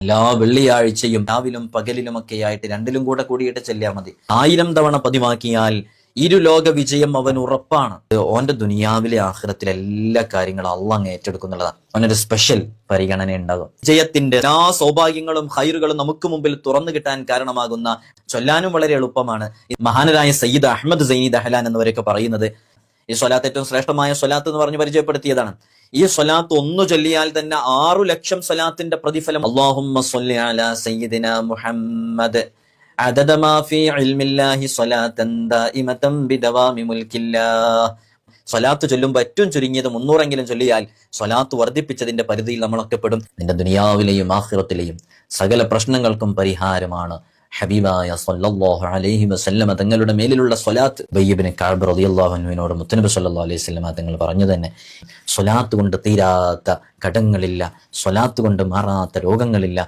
എല്ലാ വെള്ളിയാഴ്ചയും രാവിലും പകലിലുമൊക്കെയായിട്ട് രണ്ടിലും കൂടെ കൂടിയിട്ട് ചെല്ലിയാൽ മതി. 1000 തവണ പതിവാക്കിയാൽ ഇരുലോക വിജയം അവൻ ഉറപ്പാണ്. ഓന്റെ ദുനിയാവിലെ ആഖിറത്തിലെ എല്ലാ കാര്യങ്ങളും അള്ളാഹ് അങ്ങ് ഏറ്റെടുക്കുന്നുള്ളതാണ്. അവനൊരു സ്പെഷ്യൽ പരിഗണന ഉണ്ടാകും. വിജയത്തിന്റെ എല്ലാ സൗഭാഗ്യങ്ങളും ഖൈറുകളും നമുക്ക് മുമ്പിൽ തുറന്നു കിട്ടാൻ കാരണമാകുന്ന ചൊല്ലാനും വളരെ എളുപ്പമാണ്. മഹാനരായ സയ്യിദ് അഹമ്മദ് സൈനി ദഹ്ലാൻ എന്നിവരൊക്കെ പറയുന്നത് ഈ സ്വലാത്ത് ഏറ്റവും ശ്രേഷ്ഠമായ സ്വലാത്ത് എന്ന് പറഞ്ഞ് പരിചയപ്പെടുത്തിയതാണ്. ഈ സ്വലാത്ത് ഒന്നു ചൊല്ലിയാൽ തന്നെ 6 ലക്ഷം സ്വലാത്തിന്റെ പ്രതിഫലം. അല്ലാഹുമ്മ സ്വല്ലി അലാ സയ്യിദിനാ മുഹമ്മദ് അദദ മാ ഫീ ഇൽമില്ലാഹി സ്വലാത്തൻ ദായിമതൻ ബിദവാമി മുൽക്കില്ലാഹ്. സ്വലാത്ത് ചൊല്ലുമ്പോൾ ഏറ്റവും ചുരുങ്ങിയത് 300 ചൊല്ലിയാൽ സ്വലാത്ത് വർദ്ധിപ്പിച്ചതിന്റെ പരിധിയിൽ നമ്മളൊക്കെ പെടും. നിന്റെ ദുനിയാവിലെയും ആഖിറത്തിലെയും സകല പ്രശ്നങ്ങൾക്കും പരിഹാരമാണ് ഹബീബായ സല്ലല്ലാഹു അലൈഹി വസല്ലമ തങ്ങളുടെ മേലിലുള്ള സ്വലാത്ത്. ഉബയ്യ് ഇബ്നു കഅബ് റളിയല്ലാഹു അൻഹുവിനോട് മുത്തനബി സല്ലല്ലാഹു അലൈഹി വസല്ലമ തങ്ങൾ പറഞ്ഞു തന്നെ, സ്വലാത്ത് കൊണ്ട് തീരാത്ത കടങ്ങളില്ല, സ്വലാത്ത് കൊണ്ട് മാറാത്ത രോഗങ്ങളില്ല,